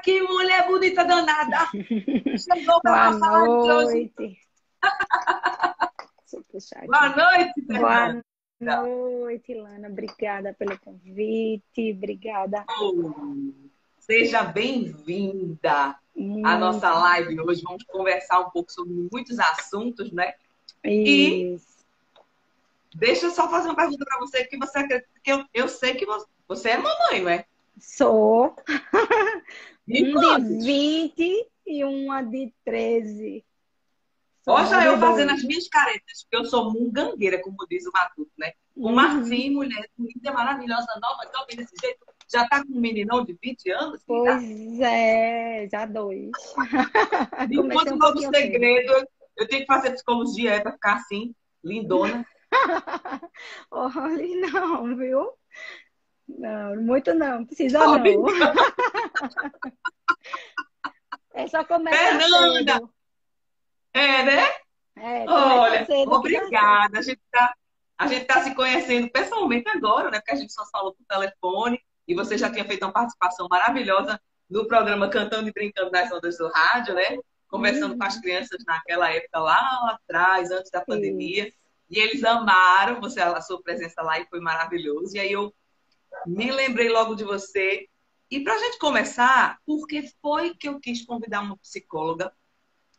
que mulher bonita danada! Chegou para Boa nossa live de hoje. noite. Deixa eu puxar Boa aqui. noite, Boa Fernanda. noite, Lana. Obrigada pelo convite. Obrigada. Seja bem-vinda à Muito. nossa live hoje. Vamos conversar um pouco sobre muitos assuntos, né? E Isso. deixa eu só fazer uma pergunta para você, que você acredita que eu sei que você é mamãe, não é? Sou De um de quantos? 20 e uma de 13. Sou Ó, mãe já de eu fazendo as dois. minhas caretas, porque eu sou mungangueira, como diz o Matuto, né? O Uhum. Martim, mulher linda, maravilhosa, nova, jovem desse jeito, já tá com um meninão de 20 anos, Pois filha. é, já dois. Me Comecei conta um um novo pouquinho cedo. segredo. Eu tenho que fazer psicologia para ficar assim, lindona. Olha, não, viu? Não, muito não, precisa Tô não. brincando. É só começar Fernanda, cedo. é, né? É, começa Olha, cedo que dá certo. obrigada. A gente tá se conhecendo pessoalmente agora, né? Porque a gente só falou por telefone e você já tinha feito uma participação maravilhosa no programa Cantando e Brincando nas Ondas do Rádio, né? Conversando com as Uhum. crianças naquela época lá atrás, antes da pandemia. Isso. E eles amaram a sua presença lá e foi maravilhoso. E aí eu me lembrei logo de você. E para a gente começar, por que foi que eu quis convidar uma psicóloga?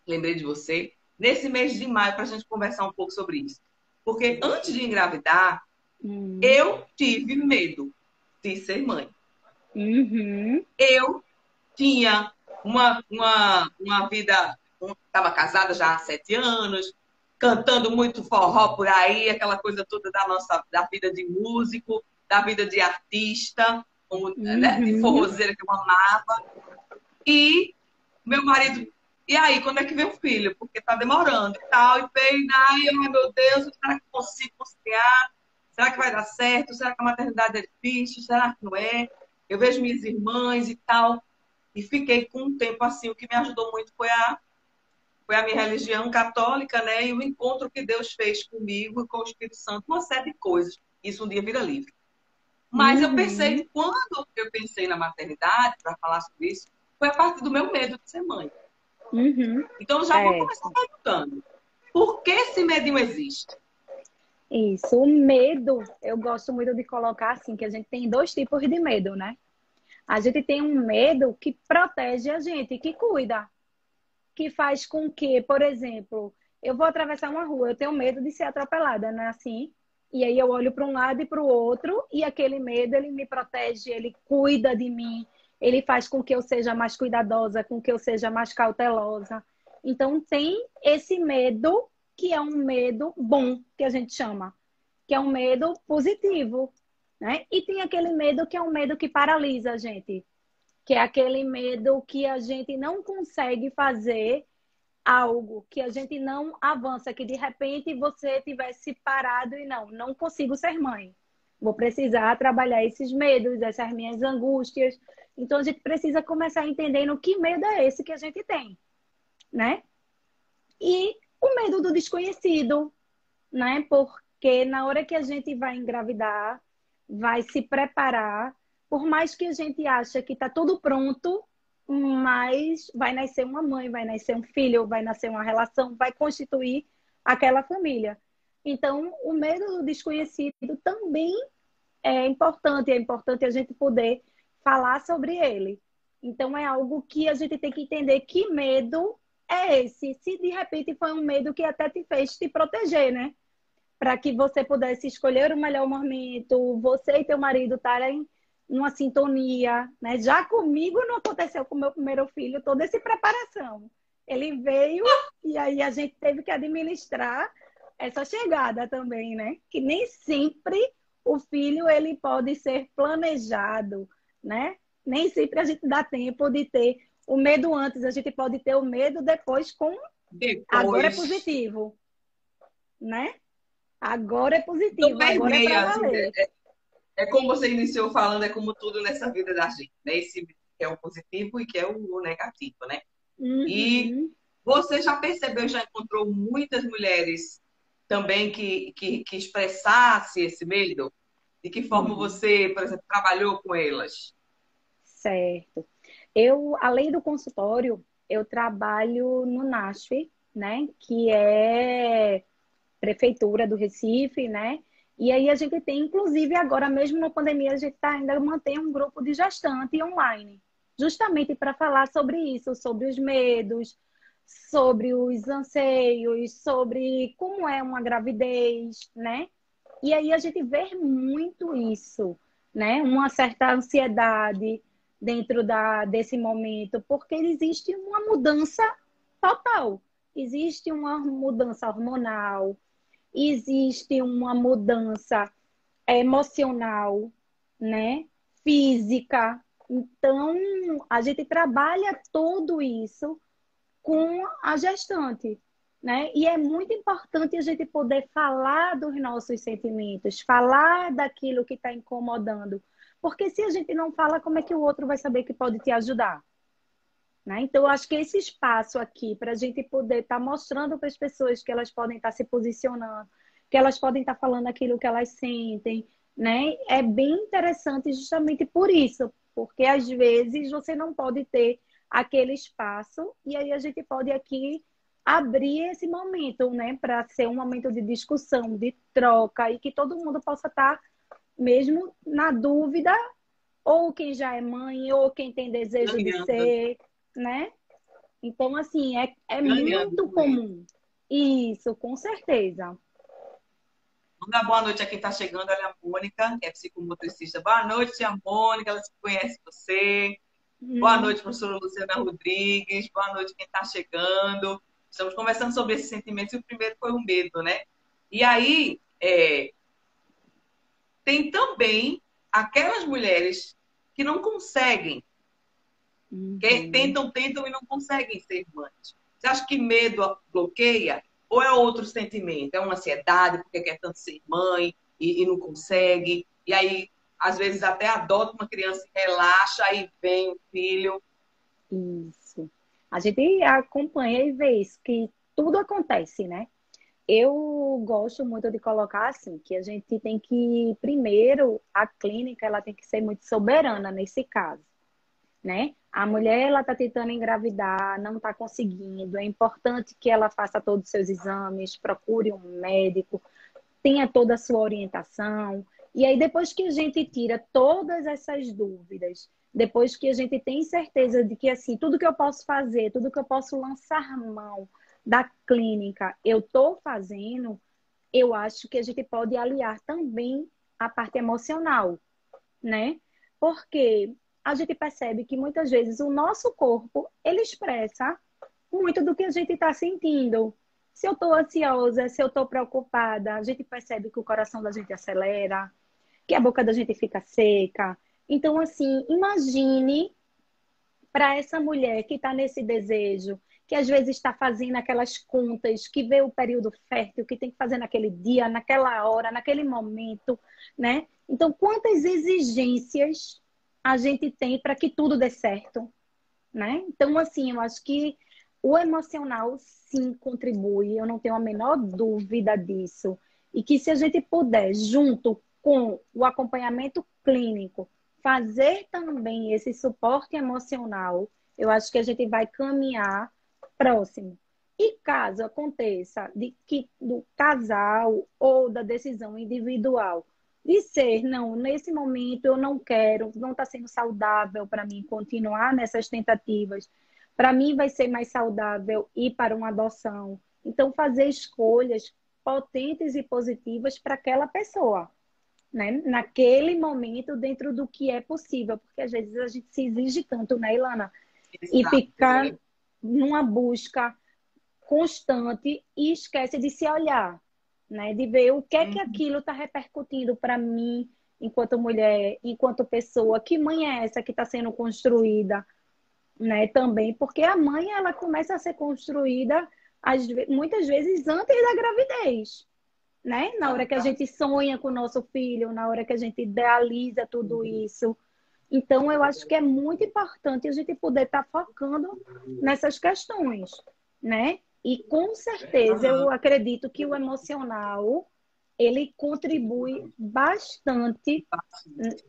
Lembrei de você, nesse mês de maio, para a gente conversar um pouco sobre isso. Porque antes de engravidar, Uhum. eu tive medo de ser mãe. Uhum. Eu tinha uma vida, estava casada já há 7 anos, cantando muito forró por aí, aquela coisa toda da vida de músico, da vida de artista, como, né, de Uhum. forrozeira que eu amava. E meu marido, e aí, quando é que vem o filho? Porque tá demorando e tal. E veio, ai, meu Deus, será que eu consigo conciliar? Será que vai dar certo? Será que a maternidade é difícil? Será que não é? Eu vejo minhas irmãs e tal. E fiquei com um tempo assim. O que me ajudou muito foi a minha religião católica, né? E o encontro que Deus fez comigo e com o Espírito Santo, uma série de coisas. Isso um dia vira livre. Mas eu Uhum. pensei, quando eu pensei na maternidade, para falar sobre isso, foi a partir do meu medo de ser mãe. Uhum. Então, eu já vou começar Certo. perguntando: por que esse medinho existe? Isso. O medo, eu gosto muito de colocar assim, que a gente tem dois tipos de medo, né? A gente tem um medo que protege a gente, que cuida, que faz com que, por exemplo, eu vou atravessar uma rua, eu tenho medo de ser atropelada, não é assim? E aí eu olho para um lado e para o outro, e aquele medo, ele me protege, ele cuida de mim, ele faz com que eu seja mais cuidadosa, com que eu seja mais cautelosa. Então tem esse medo, que é um medo bom, que a gente chama, que é um medo positivo, né? E tem aquele medo que é um medo que paralisa a gente, que é aquele medo que a gente não consegue fazer algo, que a gente não avança, que de repente você tivesse parado e não consigo ser mãe. Vou precisar trabalhar esses medos, essas minhas angústias. Então a gente precisa começar entendendo que medo é esse que a gente tem, né? E o medo do desconhecido, né? Porque na hora que a gente vai engravidar, vai se preparar, por mais que a gente acha que está tudo pronto, mas vai nascer uma mãe, vai nascer um filho, vai nascer uma relação, vai constituir aquela família. Então, o medo do desconhecido também é importante a gente poder falar sobre ele. Então, é algo que a gente tem que entender que medo é esse. Se de repente foi um medo que até te fez te proteger, né? Para que você pudesse escolher o melhor momento, você e teu marido estarem numa sintonia, né? Já comigo não aconteceu com o meu primeiro filho toda essa preparação. Ele veio e aí a gente teve que administrar essa chegada também, né? Que nem sempre o filho ele pode ser planejado, né? Nem sempre a gente dá tempo de ter o medo antes, a gente pode ter o medo depois com agora é Depois, positivo, né? Agora é eu positivo, agora é permeio, para assim, valer. é como você iniciou falando, é como tudo nessa vida da gente, né? Esse que é o positivo e que é o negativo, né? E Uhum, você já percebeu, já encontrou muitas mulheres também que expressasse esse medo? De que forma uhum, você, por exemplo, trabalhou com elas? certo. Eu, além do consultório, eu trabalho no NASF, né? Que é Prefeitura do Recife, né? E aí a gente tem, inclusive agora mesmo na pandemia, a gente tá, ainda mantém um grupo de gestante online, justamente para falar sobre isso, sobre os medos, sobre os anseios, sobre como é uma gravidez, né? E aí a gente vê muito isso, né? Uma certa ansiedade dentro desse momento, porque existe uma mudança total. Existe uma mudança hormonal, existe uma mudança emocional, né? Física. Então, a gente trabalha tudo isso com a gestante, né? E é muito importante a gente poder falar dos nossos sentimentos, falar daquilo que está incomodando. Porque se a gente não fala, como é que o outro vai saber que pode te ajudar? Né? Então, eu acho que esse espaço aqui, para a gente poder estar mostrando para as pessoas que elas podem estar se posicionando, que elas podem estar falando aquilo que elas sentem, né? É bem interessante justamente por isso, porque às vezes você não pode ter aquele espaço, e aí a gente pode aqui abrir esse momento, né? Para ser um momento de discussão, de troca, e que todo mundo possa estar mesmo na dúvida, ou quem já é mãe, ou quem tem desejo de Ganhando, ser, né? Então, assim, é ganhando muito com isso. comum. Isso, com certeza. Vamos dar boa noite a quem está chegando, ela é a Mônica, que é psicomotricista. Boa noite, tia Mônica, ela conhece você. Boa Hum, noite, professora Luciana Rodrigues. Boa noite, quem está chegando. Estamos conversando sobre esses sentimentos e o primeiro foi o medo, né? E aí, tem também aquelas mulheres que não conseguem, que uhum. tentam e não conseguem ser mães. Você acha que medo bloqueia? Ou é outro sentimento? É uma ansiedade porque quer tanto ser mãe e não consegue? E aí, às vezes, até adota uma criança e relaxa, aí vem o filho. Isso. A gente acompanha e vê isso, que tudo acontece, né? Eu gosto muito de colocar assim, que a gente tem que, primeiro, a clínica, ela tem que ser muito soberana nesse caso, né? A mulher, ela tá tentando engravidar, não tá conseguindo. É importante que ela faça todos os seus exames, procure um médico, tenha toda a sua orientação. E aí, depois que a gente tira todas essas dúvidas, depois que a gente tem certeza de que, assim, tudo que eu posso fazer, tudo que eu posso lançar mão da clínica, eu estou fazendo, eu acho que a gente pode aliar também a parte emocional, né? Porque a gente percebe que muitas vezes o nosso corpo, ele expressa muito do que a gente está sentindo. Se eu estou ansiosa, se eu estou preocupada, a gente percebe que o coração da gente acelera, que a boca da gente fica seca. Então, assim, imagine para essa mulher que está nesse desejo, que às vezes está fazendo aquelas contas, que vê o período fértil, que tem que fazer naquele dia, naquela hora, naquele momento, né? Então, quantas exigências a gente tem para que tudo dê certo, né? Então, assim, eu acho que o emocional sim contribui, eu não tenho a menor dúvida disso. E que se a gente puder, junto com o acompanhamento clínico, fazer também esse suporte emocional, eu acho que a gente vai caminhar próximo. E caso aconteça de que do casal ou da decisão individual de ser, não, nesse momento eu não quero, não está sendo saudável para mim continuar nessas tentativas. Para mim vai ser mais saudável ir para uma adoção. Então, fazer escolhas potentes e positivas para aquela pessoa, né? Naquele momento, dentro do que é possível, porque às vezes a gente se exige tanto, né, Ilana? E Exato. ficar numa busca constante e esquece de se olhar, né? De ver o que é que Uhum. aquilo está repercutindo para mim enquanto mulher, enquanto pessoa, que mãe é essa que está sendo construída, né? Também, porque a mãe ela começa a ser construída muitas vezes antes da gravidez, né? Na hora que a gente sonha com o nosso filho, na hora que a gente idealiza tudo isso. Então, eu acho que é muito importante a gente poder estar focando nessas questões, né? E com certeza Uhum. eu acredito que o emocional ele contribui bastante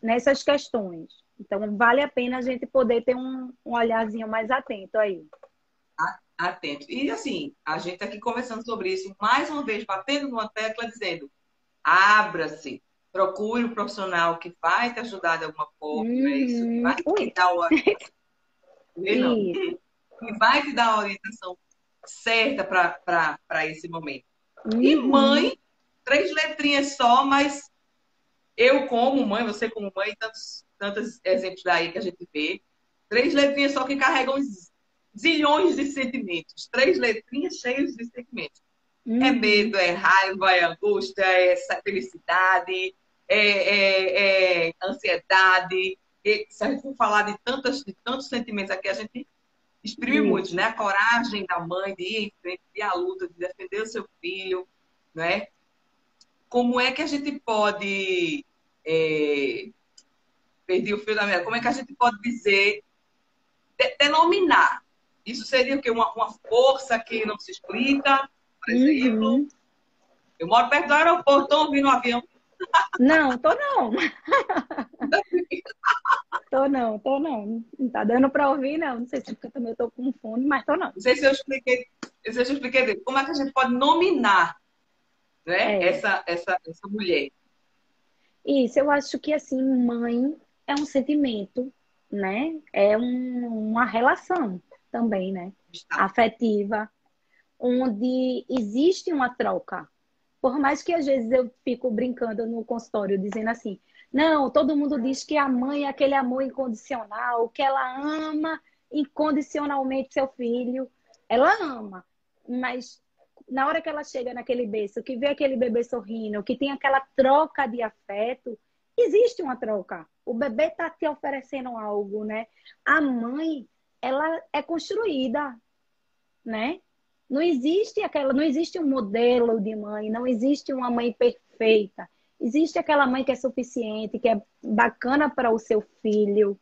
nessas questões. Então, vale a pena a gente poder ter um olharzinho mais atento aí. Atento. E assim, a gente aqui conversando sobre isso, mais uma vez, batendo numa tecla, dizendo: abra-se, procure um profissional que vai te ajudar de alguma forma, não é isso? Que Uhum. vai te Ui, dar o... Não, isso. que vai te dar a orientação certa para esse momento. E Uhum. mãe, 3 letrinhas só, mas eu como mãe, você como mãe, tantos exemplos daí que a gente vê. 3 letrinhas só que carregam zilhões de sentimentos. 3 letrinhas cheias de sentimentos. É Uhum. medo, é raiva, é angústia, é felicidade, é ansiedade. E, se a gente for falar de tantos sentimentos aqui, a gente exprime muito, Isso. né? A coragem da mãe de ir em frente, de ir à luta, de defender o seu filho, né? Como é que a gente pode... É, perdi o fio da meada. Como é que a gente pode dizer, denominar? Isso seria o quê? Uma força que não se explica, por exemplo. Uhum. Eu moro perto do aeroporto, estou ouvindo um avião. Não, tô não. Tô não, tô não. Não tá dando pra ouvir, não. Não sei se porque eu também tô com fome, mas tô não. Não sei se eu expliquei, não sei se eu expliquei bem. Como é que a gente pode nominar, né, É. essa mulher? Isso, eu acho que assim, mãe é um sentimento, né? É uma relação também, né? Está. Afetiva, onde existe uma troca. Por mais que às vezes eu fico brincando no consultório, dizendo assim, não, todo mundo diz que a mãe é aquele amor incondicional, que ela ama incondicionalmente seu filho. Ela ama, mas na hora que ela chega naquele berço, que vê aquele bebê sorrindo, que tem aquela troca de afeto, existe uma troca. O bebê está te oferecendo algo, né? A mãe, ela é construída, né? Não existe um modelo de mãe, não existe uma mãe perfeita. Existe aquela mãe que é suficiente, que é bacana para o seu filho,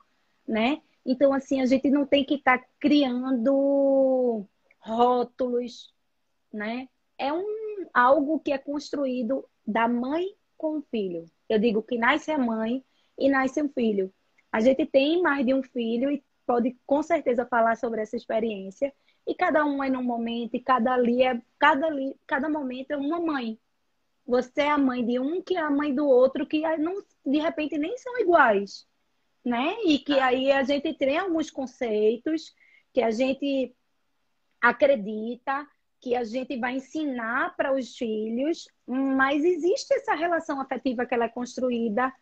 né? Então, assim, a gente não tem que estar criando rótulos, né? É algo que é construído da mãe com o filho. Eu digo que nasce a mãe e nasce um filho. A gente tem mais de um filho e pode com certeza falar sobre essa experiência. E cada um é num momento, e cada momento é uma mãe. Você é a mãe de um, que é a mãe do outro, que não, de repente nem são iguais, né? E que aí a gente tem alguns conceitos que a gente acredita, que a gente vai ensinar para os filhos, mas existe essa relação afetiva que ela é construída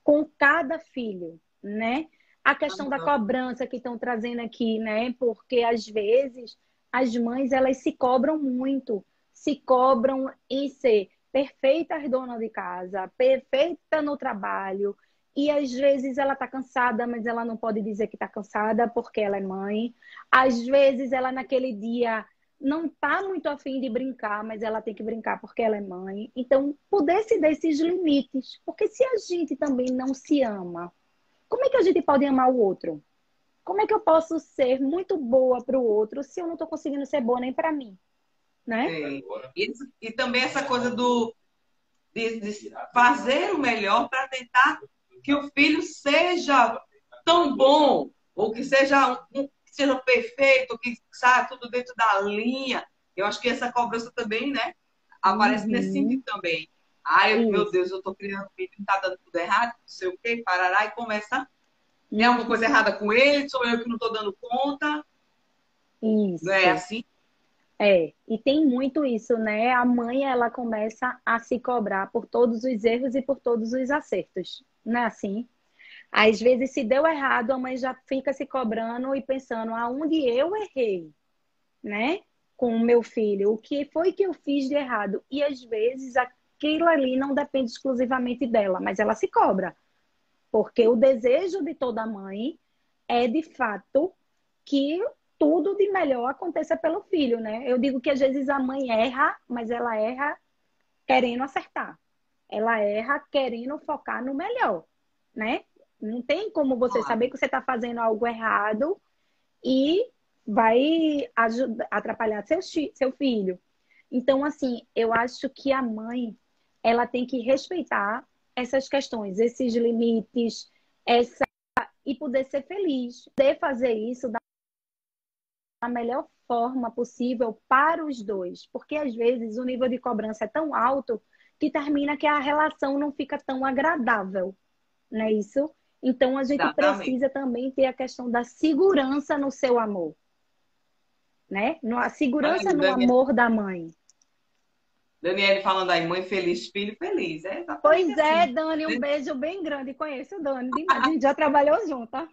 com cada filho, né? A questão da cobrança que estão trazendo aqui, né? Porque às vezes as mães elas se cobram em ser perfeitas dona de casa, perfeita no trabalho, e às vezes ela está cansada, mas ela não pode dizer que está cansada porque ela é mãe. Às vezes ela naquele dia não está muito afim de brincar, mas ela tem que brincar porque ela é mãe. Então, poder se dar esses limites. Porque se a gente também não se ama, como é que a gente pode amar o outro? Como é que eu posso ser muito boa para o outro se eu não estou conseguindo ser boa nem para mim, né? É. E também essa coisa de fazer o melhor para tentar que o filho seja tão bom, ou que seja perfeito, que saia tudo dentro da linha. Eu acho que essa cobrança também, né, aparece nesse sentido Uhum, também. Ai, meu isso. Deus, eu estou criando um filho, está dando tudo errado, não sei o quê, parará, e começa. Tem alguma coisa Uhum, errada com ele? Sou eu que não estou dando conta? Não é isso. assim? É, e tem muito isso, né? A mãe, ela começa a se cobrar por todos os erros e por todos os acertos, não é assim? Às vezes, se deu errado, a mãe já fica se cobrando e pensando aonde eu errei, né? Com o meu filho, o que foi que eu fiz de errado? E às vezes aquilo ali não depende exclusivamente dela, mas ela se cobra, porque o desejo de toda mãe é de fato que tudo de melhor aconteça pelo filho, né? Eu digo que às vezes a mãe erra, mas ela erra querendo acertar. Ela erra querendo focar no melhor, né? Não tem como você saber Claro. que você está fazendo algo errado e vai atrapalhar seu filho. Então, assim, eu acho que a mãe, ela tem que respeitar essas questões, esses limites, essa e poder ser feliz, poder fazer isso da melhor forma possível para os dois, porque às vezes o nível de cobrança é tão alto que termina que a relação não fica tão agradável, não é isso? Então a gente Exatamente. precisa também ter a questão da segurança no seu amor, né? A Olha aí, segurança no amor da mãe. Daniele falando aí, mãe feliz, filho feliz. É exatamente Pois é, assim. Dani, um Né? beijo bem grande. Conheço o Dani demais. A gente já trabalhou junto, tá?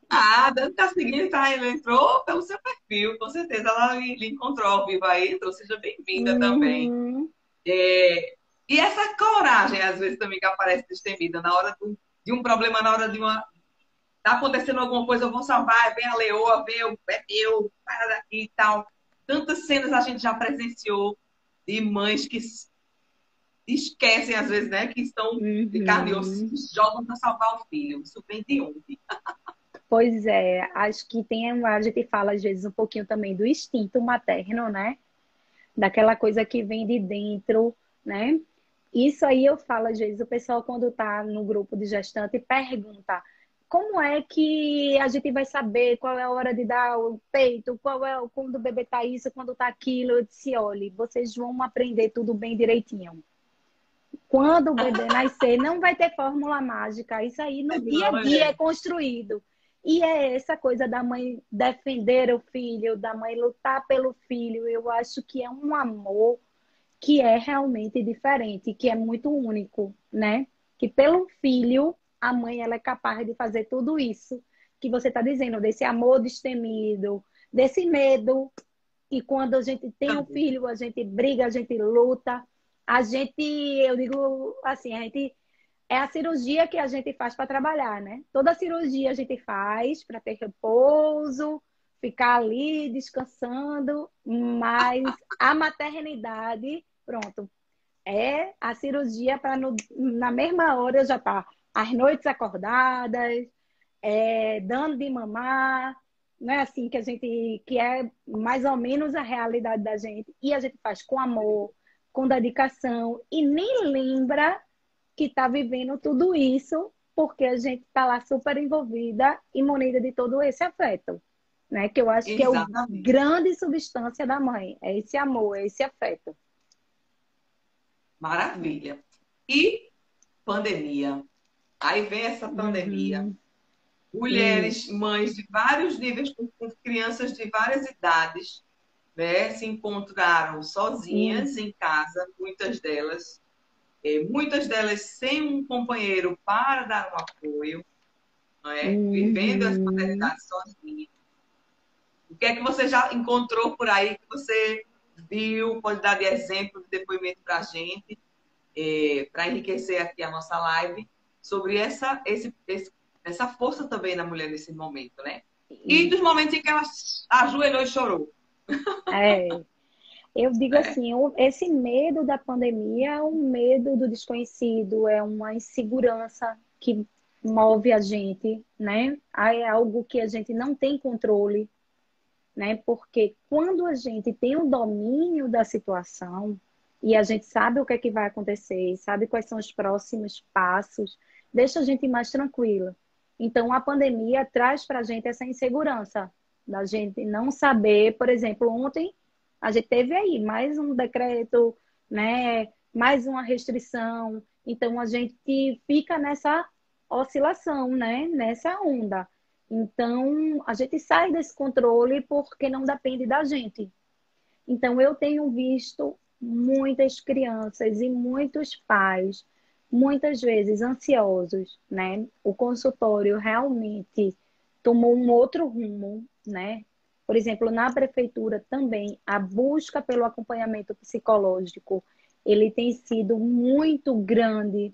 Ah, a Dani tá seguindo, tá? Ela entrou pelo seu perfil, com certeza ela lhe encontrou ao vivo aí, então seja bem-vinda também. Uhum. É, e essa coragem, às vezes, também que aparece destemida, na hora de um problema, na hora de uma. Tá acontecendo alguma coisa, eu vou salvar, vem a leoa, vem o é meu, para daqui e tal. Tantas cenas a gente já presenciou de mães que esquecem, às vezes, né, que estão de carne e osso, Uhum. se jogam para salvar o filho. Isso vem de onde? Pois é, acho que tem, a gente fala às vezes um pouquinho também do instinto materno, né? Daquela coisa que vem de dentro, né? Isso aí eu falo às vezes, o pessoal quando tá no grupo de gestante pergunta como é que a gente vai saber qual é a hora de dar o peito, qual é quando o bebê tá isso, quando tá aquilo. Eu disse, olha, vocês vão aprender tudo bem direitinho. Quando o bebê nascer, não vai ter fórmula mágica. Isso aí no dia a Não, dia é é. construído. E é essa coisa da mãe defender o filho, da mãe lutar pelo filho. Eu acho que é um amor que é realmente diferente, que é muito único, né? Que pelo filho, a mãe ela é capaz de fazer tudo isso que você está dizendo, desse amor destemido, desse medo. E quando a gente tem um Também. filho, a gente briga, a gente luta, a gente, eu digo assim, a gente é a cirurgia que a gente faz para trabalhar, né? Toda cirurgia a gente faz para ter repouso, ficar ali descansando, mas a maternidade, pronto, é a cirurgia para na mesma hora eu já estar as noites acordadas, dando de mamar, não é assim que a gente, que é mais ou menos a realidade da gente, e a gente faz com amor, com dedicação, e nem lembra que está vivendo tudo isso, porque a gente está lá super envolvida e munida de todo esse afeto, né? Que eu acho que é o Exatamente. grande substância da mãe, é esse amor, é esse afeto. Maravilha. E pandemia. Aí vem essa pandemia. Uhum. Mulheres, Isso. mães de vários níveis, com crianças de várias idades, né, se encontraram Uhum. sozinhas em casa, muitas delas sem um companheiro para dar um apoio, não é? Vivendo as Uhum. maternidades sozinhas. O que é que você já encontrou por aí que você viu, pode dar de exemplo, de depoimento para a gente, para enriquecer aqui a nossa live, sobre essa força também da mulher nesse momento, né? E dos momentos em que ela ajoelhou e chorou. É, eu digo Né? assim, esse medo da pandemia é um medo do desconhecido, é uma insegurança que move a gente, né? É algo que a gente não tem controle, né? Porque quando a gente tem o domínio da situação e a gente sabe o que é que vai acontecer, sabe quais são os próximos passos, deixa a gente mais tranquila. Então, a pandemia traz para a gente essa insegurança da gente não saber, por exemplo, ontem a gente teve aí mais um decreto, né? Mais uma restrição. Então, a gente fica nessa oscilação, né? Nessa onda. Então, a gente sai desse controle porque não depende da gente. Então, eu tenho visto muitas crianças e muitos pais, muitas vezes ansiosos, né? O consultório realmente tomou um outro rumo, né? Por exemplo, na prefeitura também, a busca pelo acompanhamento psicológico, ele tem sido muito grande.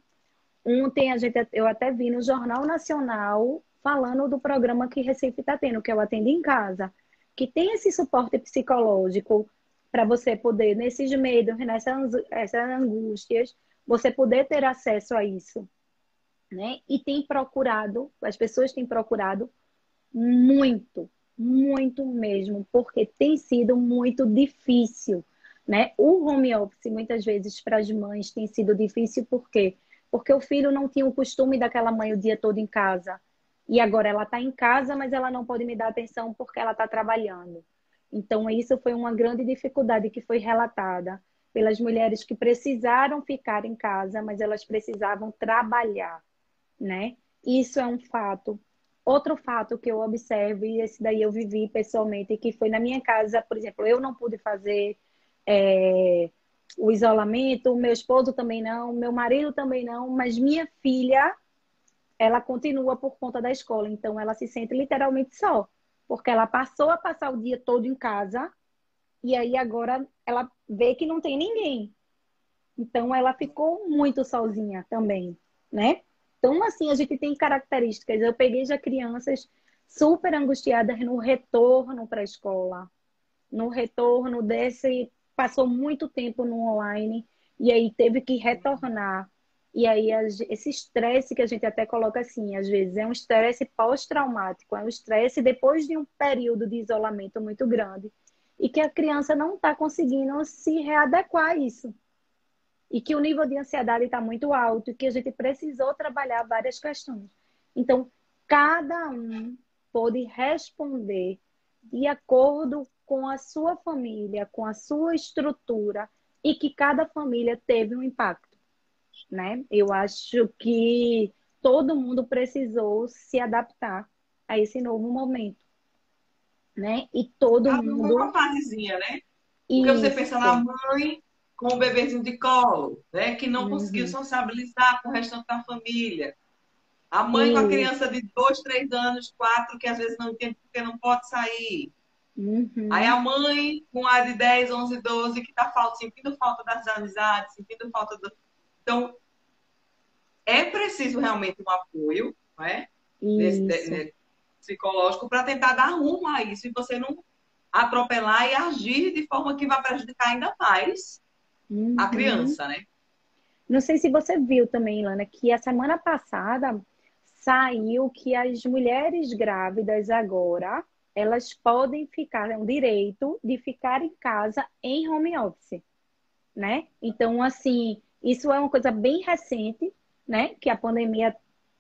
Ontem eu até vi no Jornal Nacional falando do programa que Recife está tendo, que eu atendo em casa, que tem esse suporte psicológico para você poder, nesses medos, essas angústias, você poder ter acesso a isso, né? E tem procurado, as pessoas têm procurado muito, muito mesmo, porque tem sido muito difícil, né? O home office, muitas vezes, para as mães, tem sido difícil, por quê? Porque o filho não tinha o costume daquela mãe o dia todo em casa. E agora ela está em casa, mas ela não pode me dar atenção porque ela está trabalhando. Então, isso foi uma grande dificuldade que foi relatada pelas mulheres que precisaram ficar em casa, mas elas precisavam trabalhar, né? Isso é um fato. Outro fato que eu observo, e esse daí eu vivi pessoalmente, que foi na minha casa, por exemplo, eu não pude fazer é, o isolamento, meu esposo também não, meu marido também não, mas minha filha, ela continua por conta da escola, então ela se sente literalmente só, porque ela passou a passar o dia todo em casa, e aí agora ela vê que não tem ninguém. Então, ela ficou muito sozinha também, né? Então, assim, a gente tem características. Eu peguei já crianças super angustiadas no retorno para a escola. No retorno desse, passou muito tempo no online e aí teve que retornar. E aí, esse estresse que a gente até coloca assim, às vezes, é um estresse pós-traumático, é um estresse depois de um período de isolamento muito grande e que a criança não está conseguindo se readequar a isso e que o nível de ansiedade está muito alto e que a gente precisou trabalhar várias questões. Então, cada um pode responder de acordo com a sua família, com a sua estrutura e que cada família teve um impacto, né? Eu acho que todo mundo precisou se adaptar a esse novo momento, né? E todo Cada um é uma mundo fasezinha, né? Porque você pensa na isso. mãe com o bebezinho de colo, né? Que não conseguiu Uhum. sociabilizar com o restante da família. A mãe com a criança Isso. de 2, 3 anos, 4, que às vezes não entende porque não pode sair. Aí a Uhum. mãe com a de 10, 11, 12, que está sentindo falta das amizades, sentindo falta do... Então, é preciso realmente um apoio, não é? Isso. Nesse psicológico para tentar dar rumo a isso e você não atropelar e agir de forma que vai prejudicar ainda mais a Uhum. criança, né? Não sei se você viu também, Lana, que a semana passada saiu que as mulheres grávidas agora, elas podem ficar, é um direito de ficar em casa em home office, né? Então, assim, isso é uma coisa bem recente, né? Que a pandemia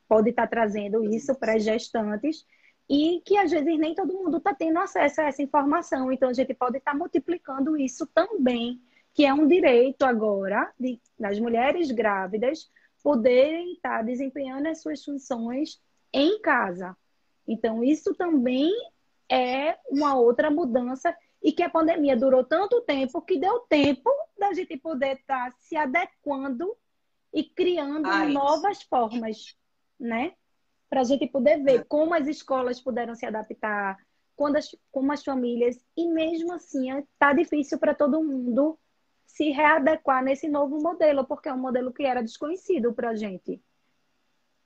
pode estar trazendo isso para as gestantes e que às vezes nem todo mundo está tendo acesso a essa informação. Então a gente pode estar multiplicando isso também, que é um direito agora das mulheres grávidas poderem estar desempenhando as suas funções em casa. Então isso também é uma outra mudança e que a pandemia durou tanto tempo que deu tempo da gente poder estar se adequando e criando Ah, isso. novas formas, né? Para a gente poder ver como as escolas puderam se adaptar, como as famílias, e mesmo assim está difícil para todo mundo se readequar nesse novo modelo, porque é um modelo que era desconhecido para a gente,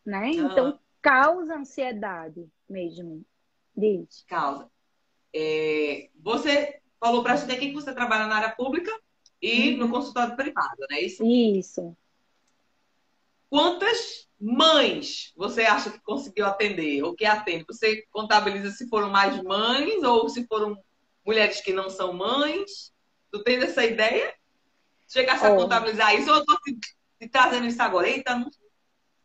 né? Ah, Então causa ansiedade mesmo, diz. causa. Você falou para a gente aqui que você trabalha na área pública e no Uhum. consultório privado, não é isso? Isso. Quantas mães você acha que conseguiu atender ou que atende? Você contabiliza se foram mais mães ou se foram mulheres que não são mães? Tu tens essa ideia? Chegasse a Ó, contabilizar isso ou eu estou te trazendo isso agora? Eita, não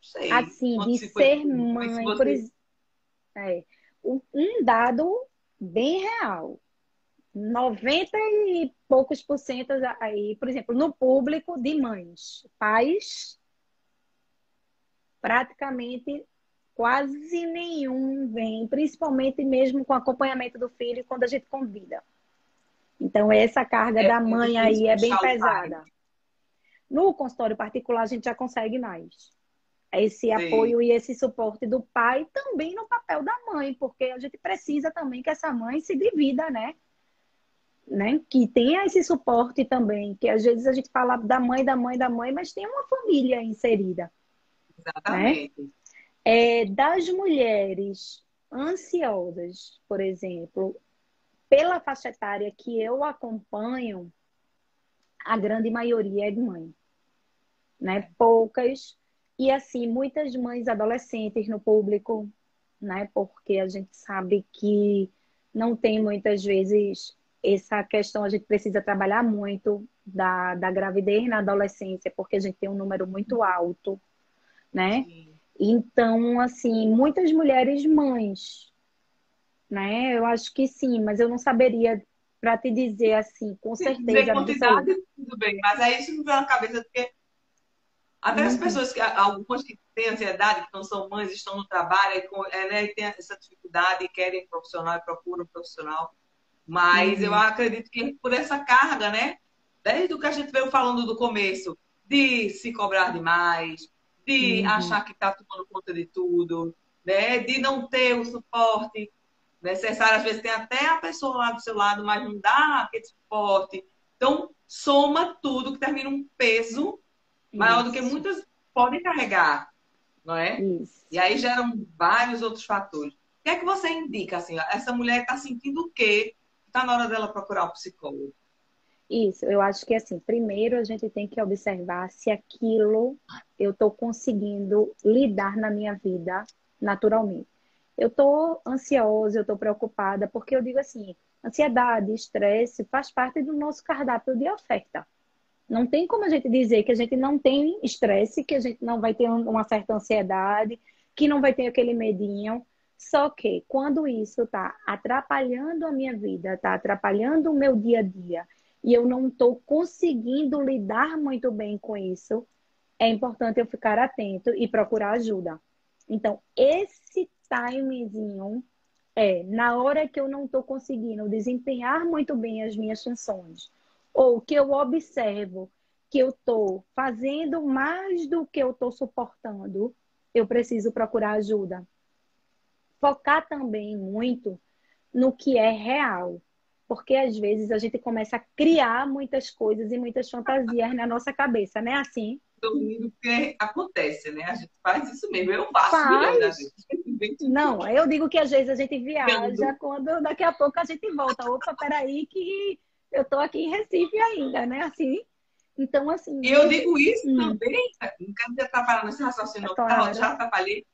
sei assim, quanto de se foi ser por mãe, se mãe, por você... exemplo, um dado bem real. 90 e poucos por cento aí, por exemplo, no público de mães, pais, praticamente quase nenhum vem, principalmente mesmo com acompanhamento do filho quando a gente convida. Então, essa carga É da muito mãe difícil aí é bem puxar o pai. pesada. No consultório particular, a gente já consegue mais. Esse Sei. apoio e esse suporte do pai também no papel da mãe, porque a gente precisa também que essa mãe se divida, né? Que tenha esse suporte também, que às vezes a gente fala da mãe, da mãe, da mãe, mas tem uma família inserida, né? Exatamente. Das mulheres ansiosas, por exemplo, pela faixa etária que eu acompanho, a grande maioria é de mãe, né? Poucas, e assim, muitas mães adolescentes no público, né? Porque a gente sabe que não tem muitas vezes essa questão, a gente precisa trabalhar muito da gravidez na adolescência, porque a gente tem um número muito alto, né? Sim. Então, assim, muitas mulheres mães, né? Eu acho que sim, mas eu não saberia para te dizer assim, com Se dizer certeza absoluta. quantidade, tudo bem. Mas aí isso me veio na cabeça, porque até as Uhum, pessoas algumas que têm ansiedade, que não são mães, estão no trabalho, né, e têm essa dificuldade e querem profissional e procuram profissional. Mas eu uhum, acredito que por essa carga, né? Desde o que a gente veio falando do começo, de se cobrar demais, de uhum. achar que está tomando conta de tudo, né? De não ter o suporte necessário. Às vezes tem até a pessoa lá do seu lado, mas não dá aquele suporte. Então, soma tudo que termina um peso maior do que Isso, muitas podem carregar, não é? E isso. aí geram vários outros fatores. O que é que você indica, assim, ó, essa mulher está sentindo o quê? Está na hora dela procurar um psicólogo. Isso, eu acho que assim, primeiro a gente tem que observar se aquilo eu estou conseguindo lidar na minha vida naturalmente. Eu estou ansiosa, eu estou preocupada, porque eu digo assim, ansiedade, estresse faz parte do nosso cardápio de oferta. Não tem como a gente dizer que a gente não tem estresse, que a gente não vai ter uma certa ansiedade, que não vai ter aquele medinho. Só que quando isso está atrapalhando a minha vida, está atrapalhando o meu dia a dia, e eu não estou conseguindo lidar muito bem com isso, é importante eu ficar atento e procurar ajuda. Então, esse timezinho é na hora que eu não estou conseguindo desempenhar muito bem as minhas funções, ou que eu observo que eu estou fazendo mais do que eu estou suportando, eu preciso procurar ajuda. Focar também muito no que é real. Porque às vezes a gente começa a criar muitas coisas e muitas fantasias na nossa cabeça, né? Assim, Dormindo, porque acontece, né? A gente faz isso mesmo. Eu faço milhões das faz. vezes. Vem Não, eu digo que às vezes a gente viaja tirando. quando daqui a pouco a gente volta. Opa, peraí, que eu tô aqui em Recife ainda, né? Assim. Então, assim, E eu muito. digo isso também, não quero te atrapalhar nesse raciocínio, não, tá, Claro. já atrapalhei.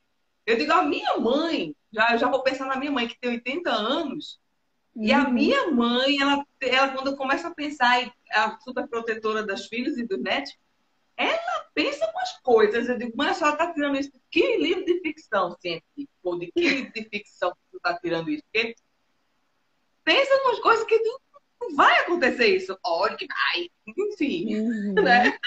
Eu digo, a minha mãe, já vou pensar na minha mãe, que tem 80 anos, e a Uhum. minha mãe, ela quando começa a pensar em a super protetora das filhas e dos netos, ela pensa umas coisas. Eu digo, mãe, a senhora está tirando isso de que livro de ficção científico? Ou de que livro de ficção que você está tirando isso? Porque pensa umas coisas que não vai acontecer isso. Olha que vai. Enfim, Uhum. né?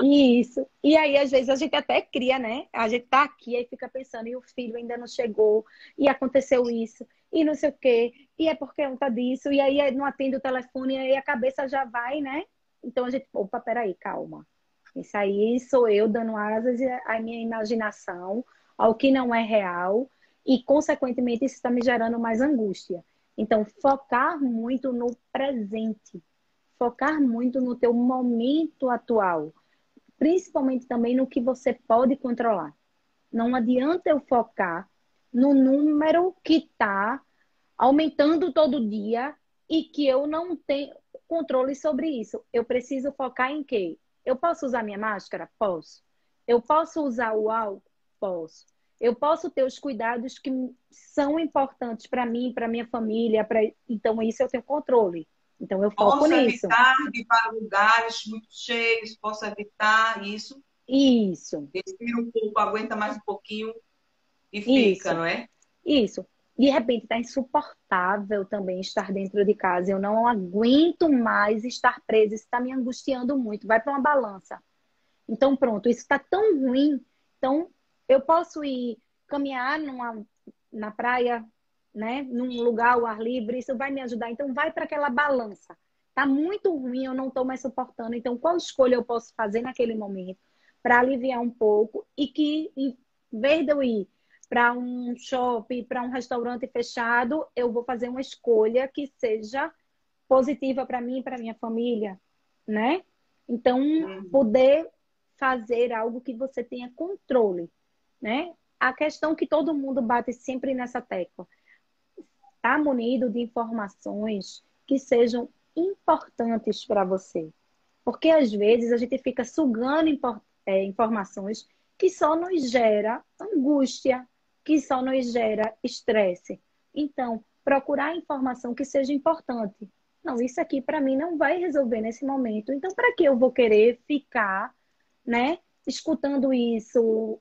Isso. E aí, às vezes, a gente até cria, né? A gente tá aqui, aí fica pensando, e o filho ainda não chegou, e aconteceu isso, e não sei o quê, e é porque não tá disso, e aí não atende o telefone, e aí a cabeça já vai, né? Então a gente, opa, peraí, calma. Isso aí sou eu dando asas à minha imaginação, ao que não é real, e, consequentemente, isso está me gerando mais angústia. Então, focar muito no presente, focar muito no teu momento atual, principalmente também no que você pode controlar. Não adianta eu focar no número que está aumentando todo dia e que eu não tenho controle sobre isso. Eu preciso focar em quê? Eu posso usar minha máscara? Posso. Eu posso usar o álcool? Posso. Eu posso ter os cuidados que são importantes para mim, para minha família, então isso eu tenho controle. Então eu foco Posso nisso. evitar de ir para lugares muito cheios, posso evitar isso. Isso, Respira um pouco, aguenta mais um pouquinho e fica, isso. não é? Isso. De repente está insuportável também estar dentro de casa. Eu não aguento mais estar presa. Isso está me angustiando muito. Vai para uma balança. Então, pronto, isso está tão ruim. Então, eu posso ir caminhar na praia, né? Num lugar ao ar livre. Isso vai me ajudar. Então, vai para aquela balança. Está muito ruim, eu não estou mais suportando. Então, qual escolha eu posso fazer naquele momento para aliviar um pouco e que, em vez de eu ir para um shopping, para um restaurante fechado, eu vou fazer uma escolha que seja positiva para mim e para minha família, né? Então, Uhum. poder fazer algo que você tenha controle, né? A questão que todo mundo bate sempre nessa tecla, tá munido de informações que sejam importantes para você. Porque às vezes a gente fica sugando informações que só nos gera angústia, que só nos gera estresse. Então, procurar informação que seja importante. Não, isso aqui para mim não vai resolver nesse momento. Então, para que eu vou querer ficar, né, escutando isso,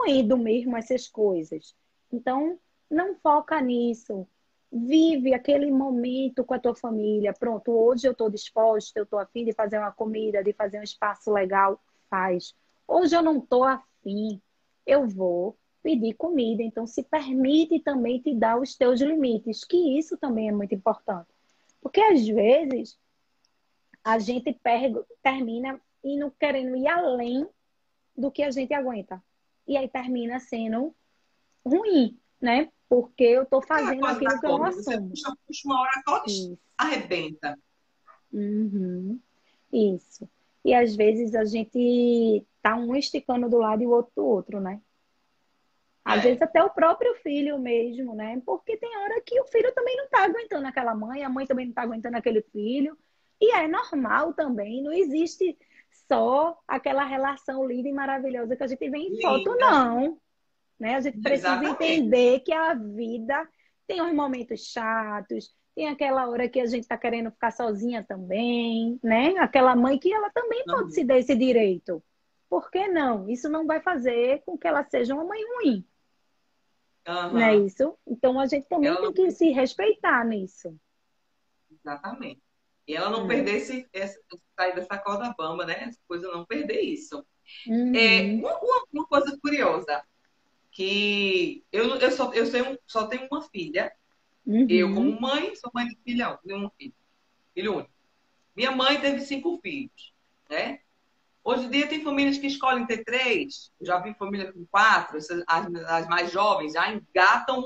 remoendo mesmo essas coisas. Então, não foca nisso. Vive aquele momento com a tua família. Pronto, hoje eu estou disposta, eu estou afim de fazer uma comida, de fazer um espaço legal, faz. Hoje eu não estou afim, eu vou pedir comida. Então, se permite também te dar os teus limites, que isso também é muito importante. Porque às vezes a gente termina indo querendo ir além do que a gente aguenta. E aí termina sendo ruim, né? Porque eu tô Aquela fazendo coisa da aquilo que eu não corda, você assumo. puxa, puxa uma hora, a corda Isso. arrebenta. Uhum. Isso. E às vezes a gente tá um esticando do lado e o outro do outro, né? Às vezes É, até o próprio filho mesmo, né? Porque tem hora que o filho também não tá aguentando aquela mãe, a mãe também não tá aguentando aquele filho. E é normal também, não existe só aquela relação linda e maravilhosa que a gente vê em foto, linda, não. Né? A gente precisa exatamente. entender que a vida tem uns momentos chatos, tem aquela hora que a gente está querendo ficar sozinha também, né? Aquela mãe que ela também pode se Uhum. dar esse direito. Por que não? Isso não vai fazer com que ela seja uma mãe ruim, não é Aham. isso? Então a gente também Ela tem não que se respeitar nisso. exatamente. E ela não Né? perder sair dessa corda bamba, né? Essa coisa não perder isso. Uhum, Uma coisa curiosa, que só tenho uma filha. Eu, uhum, como mãe, sou mãe de filhão, de um filho, filho único. Minha mãe teve 5 filhos, né? Hoje em dia tem famílias que escolhem ter 3. Eu já vi família com 4. As mais jovens já engatam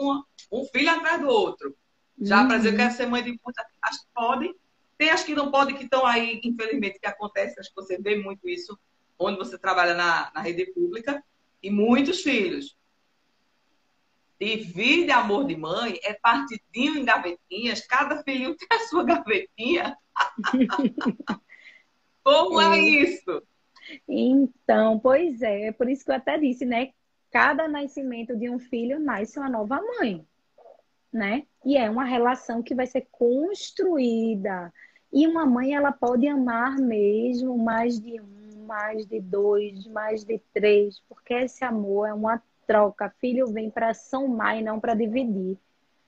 um filho atrás do outro. Já para dizer que eu quero uhum. ser mãe de muitas. As que podem. Tem as que não podem, que estão aí, infelizmente, que acontece. Acho que você vê muito isso, onde você trabalha na rede pública. E muitos filhos. Divide amor de mãe, é partidinho em gavetinhas. Cada filhinho tem a sua gavetinha. Como é É. isso? Então, pois é por isso que eu até disse, né? Cada nascimento de um filho nasce uma nova mãe, né? E é uma relação que vai ser construída. E uma mãe, ela pode amar mesmo mais de um, mais de dois, mais de três, porque esse amor é uma troca. Filho vem para somar e não para dividir,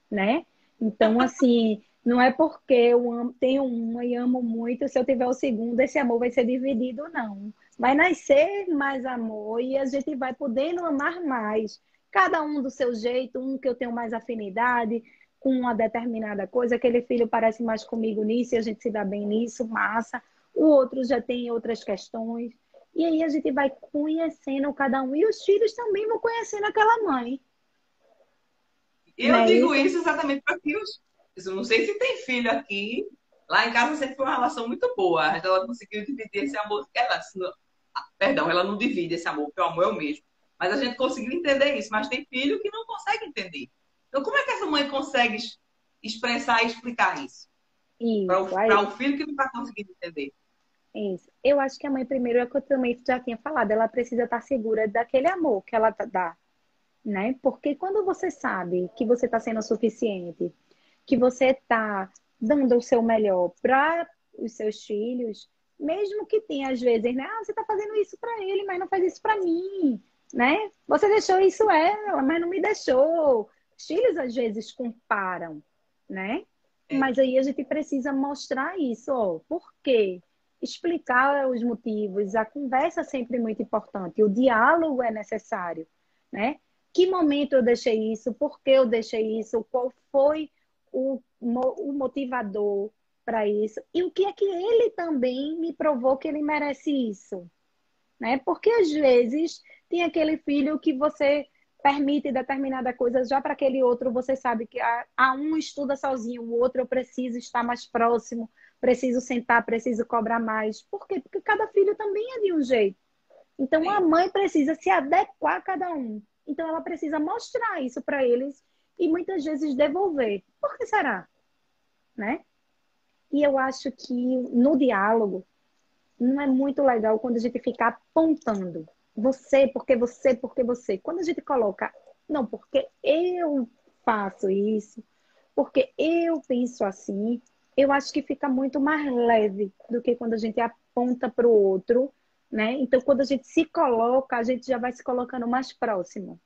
né? Então, assim, não é porque eu tenho uma e amo muito, se eu tiver o segundo, esse amor vai ser dividido, não. Vai nascer mais amor e a gente vai podendo amar mais. Cada um do seu jeito, um que eu tenho mais afinidade com uma determinada coisa, aquele filho parece mais comigo nisso e a gente se dá bem nisso, massa. O outro já tem outras questões. E aí a gente vai conhecendo cada um. E os filhos também vão conhecendo aquela mãe, não Eu é digo isso? isso exatamente para que eu não sei se tem filho aqui. Lá em casa sempre foi uma relação muito boa. Ela conseguiu dividir esse amor. Perdão, ela não divide esse amor, porque o amor é o mesmo. Mas a gente conseguiu entender isso. Mas tem filho que não consegue entender. Então, como é que essa mãe consegue expressar e explicar isso? Isso, Para aí, o filho que não está conseguindo entender. isso. Eu acho que a mãe, primeiro, é o que eu também já tinha falado, ela precisa estar segura daquele amor que ela dá, né? Porque quando você sabe que você está sendo o suficiente, que você está dando o seu melhor para os seus filhos, mesmo que tenha às vezes, né? Ah, você está fazendo isso para ele, mas não faz isso para mim, né? Você deixou isso ela, mas não me deixou. Os filhos às vezes comparam, né? É, Mas aí a gente precisa mostrar isso, ó. Por quê? Explicar os motivos. A conversa é sempre muito importante. O diálogo é necessário, né? Que momento eu deixei isso? Por que eu deixei isso? Qual foi o motivador para isso? E o que é que ele também me provou que ele merece isso? Né? Porque às vezes tem aquele filho que você permite determinada coisa, já para aquele outro você sabe que a um estuda sozinho, o outro eu preciso estar mais próximo, preciso sentar, preciso cobrar mais. Por quê? Porque cada filho também é de um jeito. Então a sim. mãe precisa se adequar a cada um. Então ela precisa mostrar isso para eles e muitas vezes devolver. Por que será? Né? E eu acho que no diálogo não é muito legal quando a gente fica apontando. Você, porque você, porque você. Quando a gente coloca, não, porque eu faço isso, porque eu penso assim, eu acho que fica muito mais leve do que quando a gente aponta para o outro, né? Então, quando a gente se coloca, a gente já vai se colocando mais próximo,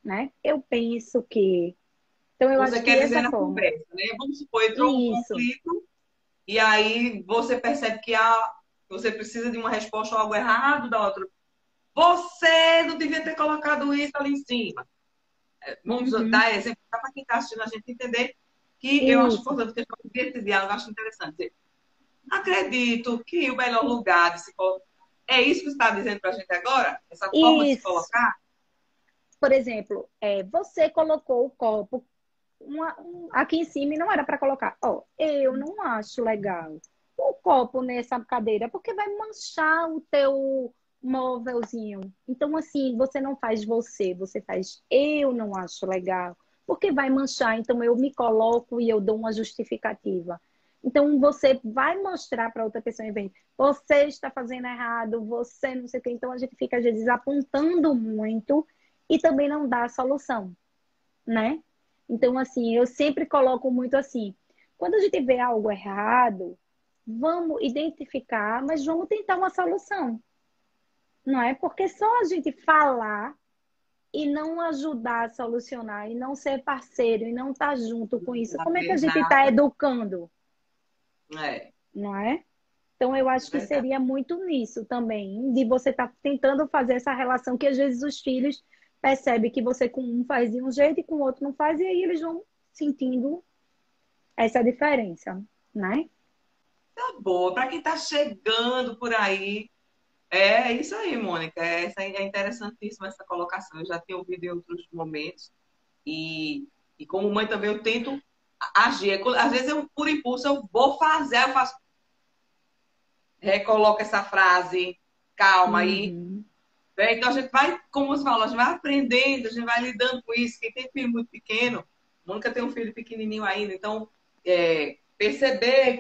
né? Eu penso que... Então, eu Você acho que quer dizer essa na forma. conversa, né? Vamos supor, entrou um Isso, conflito e aí você percebe que você precisa de uma resposta ou algo errado da outra. Você não devia ter colocado isso ali em cima. Vamos uhum, dar exemplo para quem está assistindo a gente entender que eu acho isso, importante que esse diálogo, eu acho interessante. Acredito que o melhor lugar de se colocar. É isso que você está dizendo para a gente agora? Essa forma de se isso. colocar? Por exemplo, você colocou o copo aqui em cima e não era para colocar. Ó, eu não acho legal o copo nessa cadeira, porque vai manchar o teu móvelzinho. Então, assim, você não faz você faz eu não acho legal, porque vai manchar. Então, eu me coloco e eu dou uma justificativa. Então, você vai mostrar para outra pessoa em vez de, você está fazendo errado, você não sei o quê. Então, a gente fica, às vezes, apontando muito e também não dá a solução, né? Então, assim, eu sempre coloco muito assim, quando a gente vê algo errado, vamos identificar, mas vamos tentar uma solução, não é? Porque só a gente falar e não ajudar a solucionar, e não ser parceiro, e não estar junto com isso, Não como é que a fez gente está nada. educando, É, não é? Então, eu é acho que verdade. seria muito nisso também, de você estar tentando fazer essa relação que às vezes os filhos percebem que você com um faz de um jeito e com o outro não faz, e aí eles vão sentindo essa diferença, né? Tá boa. Para quem está chegando por aí, é isso aí, Mônica. É interessantíssima essa colocação. Eu já tinha ouvido em outros momentos. E como mãe também eu tento agir. Às vezes, eu, por impulso, eu vou fazer, eu faço, recoloco essa frase, calma aí. Uhum. Né? Então a gente vai, como você falou, a gente vai aprendendo, a gente vai lidando com isso. Quem tem filho muito pequeno, Mônica tem um filho pequenininho ainda, então perceber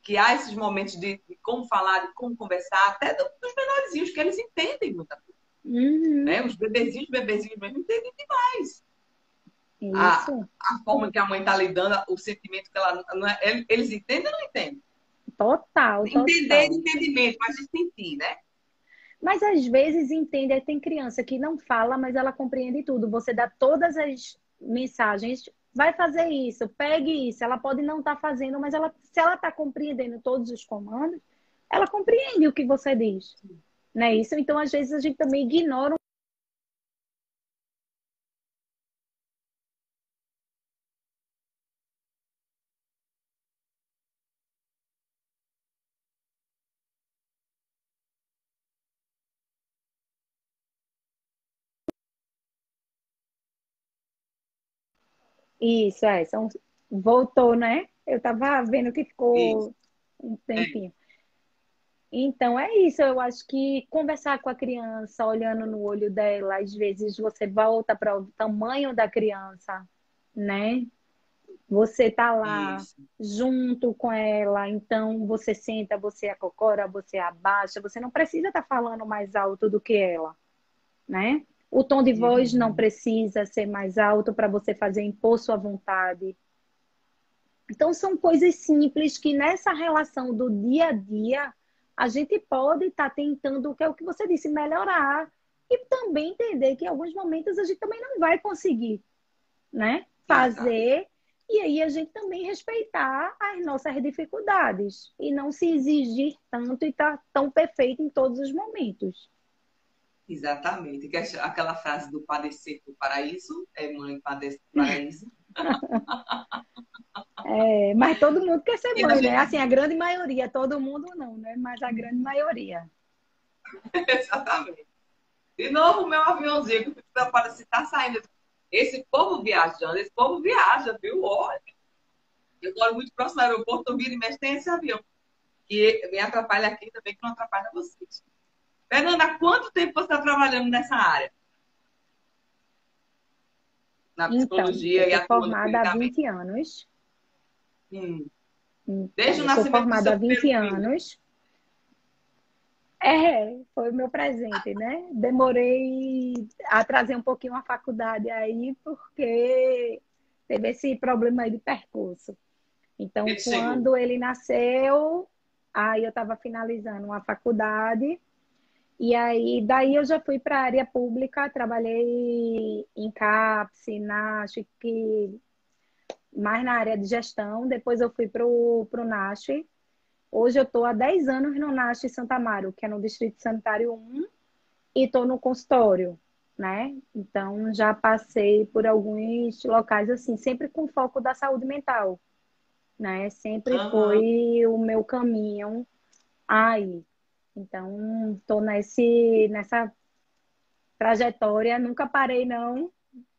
que há esses momentos de como falar, de como conversar, até dos menorzinhos, que eles entendem muita coisa. Uhum. Né? Os bebezinhos mesmo, entendem demais. A, Isso, a forma que a mãe está lidando, o sentimento que ela. Não é, eles entendem ou não entendem? total, Entender de total. entendimento, mas de sentir, né? Mas às vezes entende, tem criança que não fala, mas ela compreende tudo. Você dá todas as mensagens, vai fazer isso, pegue isso. Ela pode não estar fazendo, mas se ela está compreendendo todos os comandos, ela compreende o que você diz, não é isso? Então, às vezes, a gente também ignora. Isso, voltou, né? Eu estava vendo que Isso. ficou um É, tempinho. Então é isso, eu acho que conversar com a criança, olhando no olho dela, às vezes você volta para o tamanho da criança, né? Você tá lá isso. junto com ela, então você senta, você acocora, você abaixa, você não precisa estar falando mais alto do que ela, né? O tom de voz não Uhum. precisa ser mais alto para você fazer impor sua vontade. Então, são coisas simples que nessa relação do dia a dia, a gente pode estar tentando, que é o que você disse, melhorar. E também entender que em alguns momentos a gente também não vai conseguir, né? Exato. Fazer. E aí a gente também respeitar as nossas dificuldades. E não se exigir tanto e estar tão perfeito em todos os momentos. Exatamente. Aquela frase do padecer do paraíso, é mãe padece do paraíso. Mas todo mundo quer ser E a mãe, né? gente, Assim, a grande maioria, todo mundo não, né? Mas a grande maioria. exatamente. De novo, o meu aviãozinho, que eu fico preocupada se está saindo. Esse povo viajando, esse povo viaja, viu? Olha, eu moro muito próximo do aeroporto, eu viro e mexe, tem esse avião. Que me atrapalha aqui também, que não atrapalha vocês. Fernanda, há quanto tempo você está trabalhando nessa área? Na Então, eu psicologia e sou atuando formada há clinicamente? 20 anos. Hum. Desde Então, o eu sou nascimento do formada seu há 20 primeiro filho. anos. Foi o meu presente, né? Demorei a trazer um pouquinho a faculdade aí, porque teve esse problema aí de percurso. Então, Ele chegou. quando ele nasceu, Aí eu estava finalizando uma faculdade. E aí, daí eu já fui para a área pública, trabalhei em CAPS, acho que mais na área de gestão. Depois eu fui para o NASH. Hoje eu estou há 10 anos no NASH Santa Amaro, que é no Distrito Sanitário 1, e estou no consultório, né? Então já passei por alguns locais assim, sempre com foco da saúde mental, né? Sempre Aham. foi o meu caminho aí. Então, estou nessa trajetória, nunca parei, não.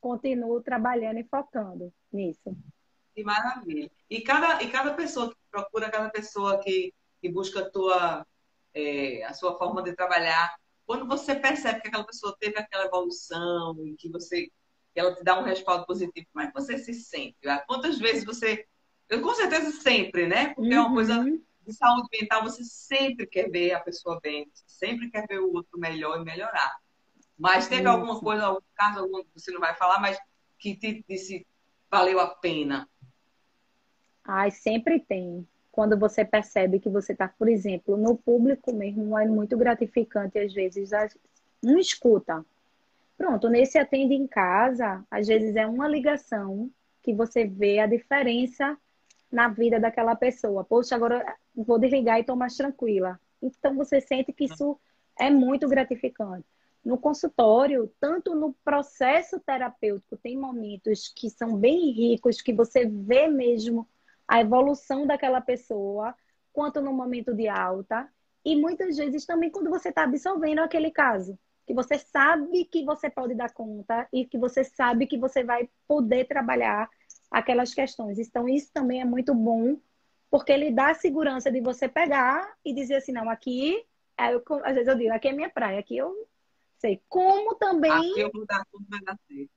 Continuo trabalhando e focando nisso. Que maravilha. E cada pessoa que procura, cada pessoa que busca a sua forma de trabalhar, quando você percebe que aquela pessoa teve aquela evolução e que ela te dá um respaldo positivo, como é que você se sente? Quantas vezes você. Eu, com certeza sempre, né? Porque é uma coisa Uhum. de saúde mental, você sempre quer ver a pessoa bem, você sempre quer ver o outro melhor e melhorar. Mas teve alguma Isso. coisa, algum caso, você não vai falar, mas que te disse valeu a pena. Ai, sempre tem. Quando você percebe que você está, por exemplo, no público mesmo, é muito gratificante, às vezes, um escuta. Pronto, nesse atende em casa, às vezes é uma ligação que você vê a diferença na vida daquela pessoa. Poxa, agora vou desligar e estou mais tranquila. Então você sente que isso é muito gratificante. No consultório, tanto no processo terapêutico, tem momentos que são bem ricos, que você vê mesmo a evolução daquela pessoa, quanto no momento de alta, e muitas vezes também quando você está absolvendo aquele caso, que você sabe que você pode dar conta e que você sabe que você vai poder trabalhar aquelas questões. Então, isso também é muito bom, porque ele dá a segurança de você pegar e dizer assim, não, aqui, às vezes eu digo, aqui é minha praia, aqui eu sei. Como também Aqui eu vou dar tudo vai dar certo.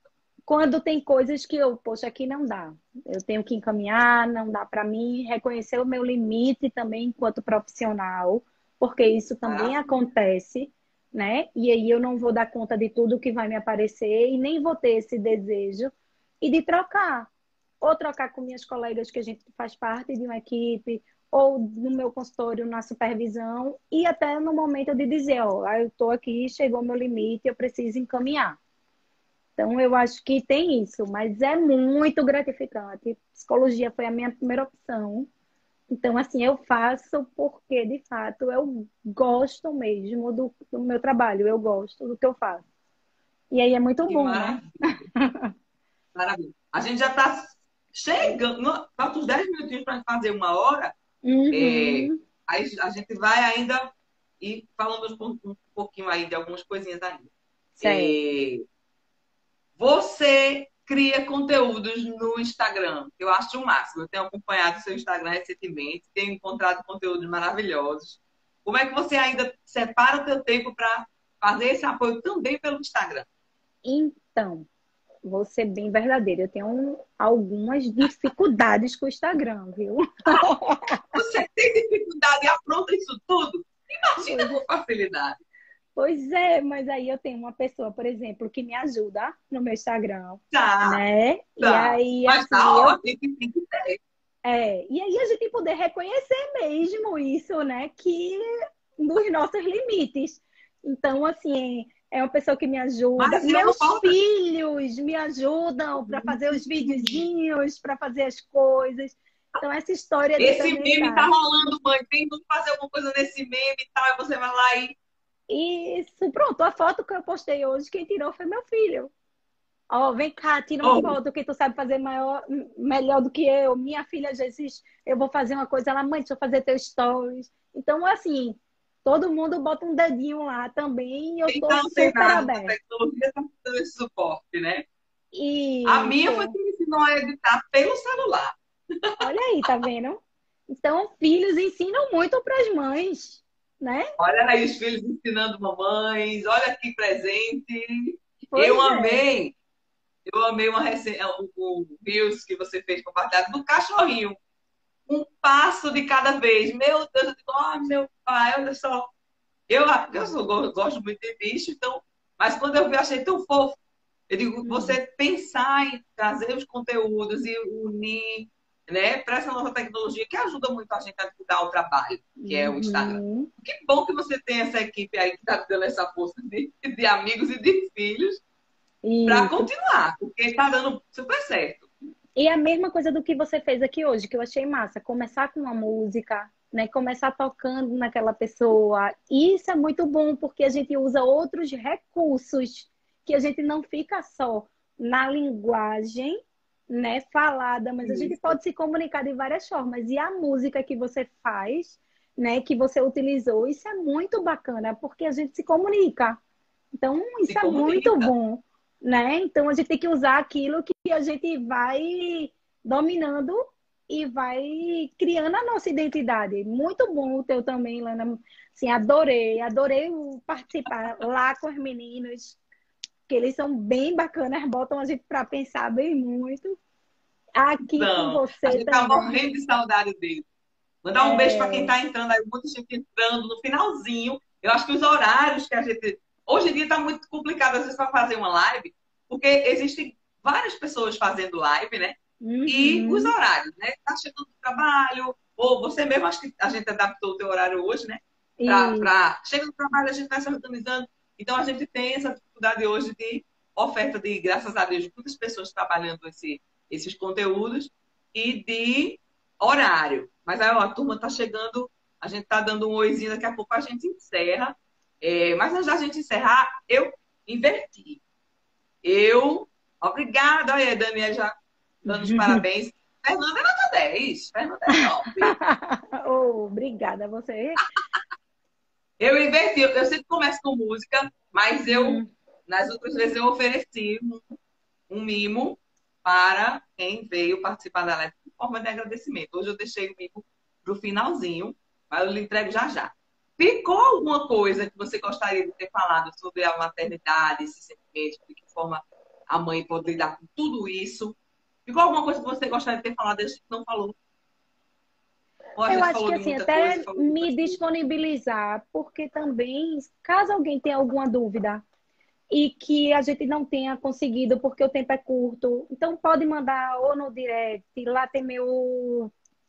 quando tem coisas que eu, poxa, aqui não dá. Eu tenho que encaminhar, não dá para mim, reconhecer o meu limite também enquanto profissional, porque isso também Maravilha. acontece, né? E aí eu não vou dar conta de tudo que vai me aparecer e nem vou ter esse desejo e de trocar. Ou trocar com minhas colegas que a gente faz parte de uma equipe, ou no meu consultório, na supervisão, e até no momento de dizer, ó, eu estou aqui, chegou o meu limite, eu preciso encaminhar. Então, eu acho que tem isso, mas é muito gratificante. Psicologia foi a minha primeira opção. Então, assim, eu faço porque, de fato, eu gosto mesmo do meu trabalho, eu gosto do que eu faço. E aí é muito Que bom, né? maravilha. Maravilha. A gente já está chegando, falta uns 10 minutinhos para fazer uma hora. É, Uhum, aí a gente vai ainda e falando um pouquinho aí de algumas coisinhas ainda. certo. É, você cria conteúdos no Instagram, que eu acho o máximo. Eu tenho acompanhado o seu Instagram recentemente, tenho encontrado conteúdos maravilhosos. Como é que você ainda separa o teu tempo para fazer esse apoio também pelo Instagram? Então, vou ser bem verdadeira. Eu tenho algumas dificuldades com o Instagram, viu? Você tem dificuldade e apronta isso tudo? Imagina Pois com facilidade. Pois é, mas aí eu tenho uma pessoa, por exemplo, que me ajuda no meu Instagram, Tá, né? E tá. aí, Mas assim, tá ótimo, tem que ter. e aí a gente poder reconhecer mesmo isso, né? Que nos nossos limites. Então, assim, é uma pessoa que me ajuda. Mas é uma Meus falta. filhos me ajudam para fazer os videozinhos, para fazer as coisas. Então, essa história de Esse também meme tá estar. rolando, mãe. Tem como fazer alguma coisa nesse meme e tal. E você vai lá e. Isso, pronto, a foto que eu postei hoje, quem tirou foi meu filho. Ó, vem cá, tira uma Oh, foto que tu sabe fazer melhor do que eu. Minha filha, às vezes, eu vou fazer uma coisa, ela, mãe, deixa eu fazer teus stories. Então, assim, todo mundo bota um dedinho lá também e eu quem tô tá super antenado com a aberta. tecnologia tá dando esse suporte, né? A minha foi Isso. que me ensinou a editar pelo celular. Olha aí, tá vendo? Então, filhos ensinam muito para as mães, né? Olha aí os filhos ensinando mamães. Olha que presente. Eu Pois é. amei. Eu amei o Reels que você fez compartilhado do cachorrinho. Um passo de cada vez. Meu Deus, eu digo, oh, meu pai, olha só. Gosto muito de bicho, então, mas quando eu vi, eu achei tão fofo. Eu digo, Hum. você pensar em trazer os conteúdos e unir. né, para essa nova tecnologia que ajuda muito a gente a divulgar o trabalho, que é o Instagram. Uhum. Que bom que você tem essa equipe aí que está dando essa força de amigos e de filhos para Isso. continuar, porque está dando super certo. E a mesma coisa do que você fez aqui hoje, que eu achei massa. Começar com uma música, né? Começar tocando naquela pessoa. Isso é muito bom, porque a gente usa outros recursos, que a gente não fica só na linguagem, né, falada, mas a gente Isso. pode se comunicar de várias formas. E a música que você faz, né, que você utilizou, isso é muito bacana, porque a gente se comunica. Então, Se isso é muito comunica. bom, né? Então, a gente tem que usar aquilo que a gente vai dominando e vai criando a nossa identidade. Muito bom o teu também, Lana. Assim, adorei participar lá com os meninos, que eles são bem bacanas, botam a gente para pensar bem muito. Aqui com Não, a você gente está morrendo também. de saudade dele. Mandar um beijo para quem É... está entrando aí, muita gente entrando no finalzinho. Eu acho que os horários que a gente. Hoje em dia está muito complicado, às vezes, para fazer uma live, porque existem várias pessoas fazendo live, né? E os Uhum, horários, né? Tá chegando do trabalho, ou você mesmo, acho que a gente adaptou o teu horário hoje, né? isso. Chega do trabalho, a gente vai se organizando. Então, a gente tem essa dificuldade hoje de oferta de, graças a Deus, muitas pessoas trabalhando esses conteúdos e de horário. Mas aí, ó, a turma tá chegando, a gente tá dando um oizinho, daqui a pouco a gente encerra. Mas antes da gente encerrar, eu inverti. Obrigada, olha, Daniela já dando os parabéns. Fernanda é nota 10. Fernanda é top. Oh, obrigada a você. Eu inverti, eu sempre começo com música, mas Hum. nas outras vezes, eu ofereci um mimo para quem veio participar da live de forma de agradecimento. Hoje eu deixei o mimo para o finalzinho, mas eu lhe entrego já já. Ficou alguma coisa que você gostaria de ter falado sobre a maternidade, esse sentimento, de que forma a mãe pode lidar com tudo isso? Ficou alguma coisa que você gostaria de ter falado e a gente não falou? Ou a Eu gente acho que falou de assim, muita coisa, até falou de me outras coisas? disponibilizar, porque também, caso alguém tenha alguma dúvida e que a gente não tenha conseguido porque o tempo é curto, então pode mandar ou no direct, lá tem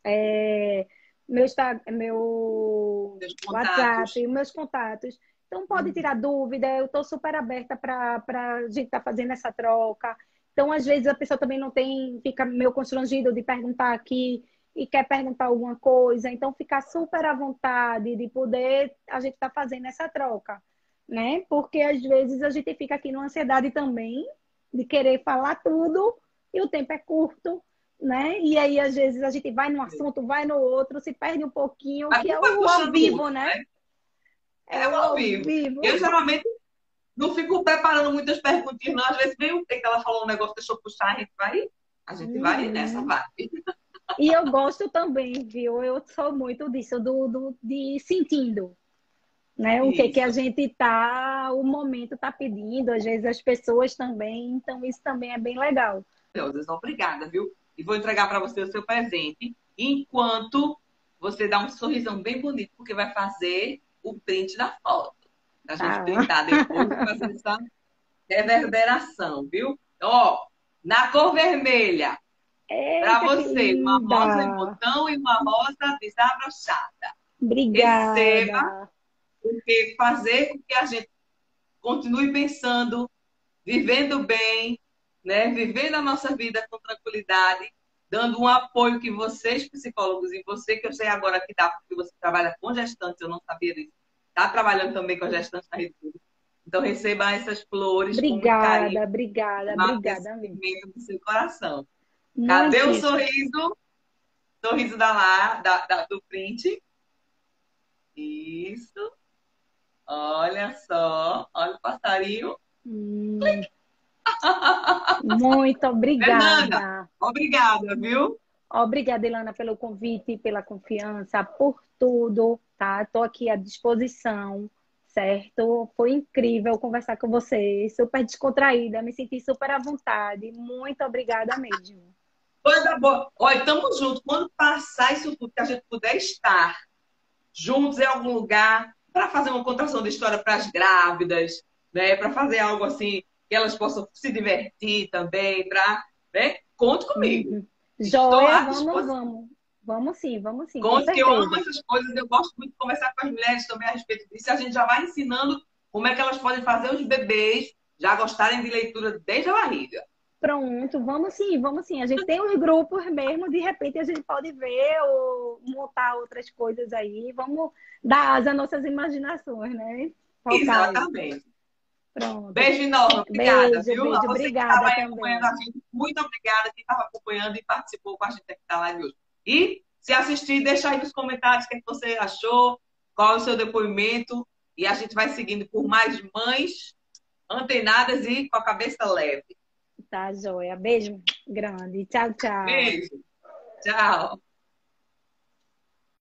é, meu Seus contatos. WhatsApp, meus contatos. Então pode Uhum. tirar dúvida, eu estou super aberta para a gente estar fazendo essa troca. Então, às vezes, a pessoa também não tem, fica meio constrangido de perguntar aqui e quer perguntar alguma coisa, então ficar super à vontade de poder a gente estar fazendo essa troca, né? Porque às vezes a gente fica aqui numa ansiedade também de querer falar tudo e o tempo é curto, né? E aí às vezes a gente vai num assunto, vai no outro, se perde um pouquinho, Mas que um é vai o ao puxando o vivo, outro, né? né? É É o o ao ao vivo. vivo. Eu geralmente não fico preparando muitas perguntinhas, não. Às vezes vem o que ela falou um negócio, deixa eu puxar, a gente vai nessa, Uhum. vai. E eu gosto também, viu? Eu sou muito disso, de sentindo, né? O que a Isso. gente tá, o momento tá pedindo, às vezes as pessoas também, então isso também é bem legal. Deus, obrigada, viu? E vou entregar para você o seu presente, enquanto você dá um sorrisão bem bonito, porque vai fazer o print da foto. A gente Tá? printar depois e fazer essa reverberação, viu? Então, ó, na cor vermelha, para Eita, que você, uma rosa em linda! botão e uma rosa desabrochada. Receba, Obrigada. porque fazer com que a gente continue pensando, vivendo bem, né? Vivendo a nossa vida com tranquilidade, dando um apoio que vocês, psicólogos, e você, que eu sei agora que dá, porque você trabalha com gestantes, eu não sabia disso, está trabalhando também com gestantes na Rede Pública. Então, receba essas flores com muito carinho, um Obrigada mesmo. agradecimento do seu coração. Cadê o Muitíssimo. sorriso? Sorriso do print. Isso. Olha só. Olha o passarinho. Hum, muito Fernanda, obrigada. obrigada, viu? Obrigada, Ilana, pelo convite, pela confiança, por tudo, tá? Estou aqui à disposição, certo? Foi incrível conversar com você, super descontraída, me senti super à vontade. Muito obrigada mesmo. Coisa boa. Olha, estamos juntos. Quando passar isso tudo, que a gente puder estar juntos em algum lugar para fazer uma contação de história para as grávidas, né? Para fazer algo assim que elas possam se divertir também, para, né? Conte comigo. Uhum. Estou Joia, à vamos, disposição. vamos. Vamos sim, com Conte que eu amo certeza. essas coisas, eu gosto muito de conversar com as mulheres também a respeito disso. E a gente já vai ensinando como é que elas podem fazer os bebês já gostarem de leitura desde a barriga. Pronto, vamos sim, vamos sim. A gente tem os grupos mesmo, de repente a gente pode ver ou montar outras coisas aí. Vamos dar asa às nossas imaginações, né? Focar aí. Exatamente. Pronto. Beijo enorme, obrigada, Beijo, viu? A beijo. você que estava Obrigada aí acompanhando a também. gente, muito obrigada quem estava acompanhando e participou com a gente aqui da live hoje. E se assistir, deixa aí nos comentários o que é que você achou, qual é o seu depoimento, e a gente vai seguindo por mais mães antenadas e com a cabeça leve. Tá, joia. Beijo grande. Tchau, tchau. Beijo, tchau.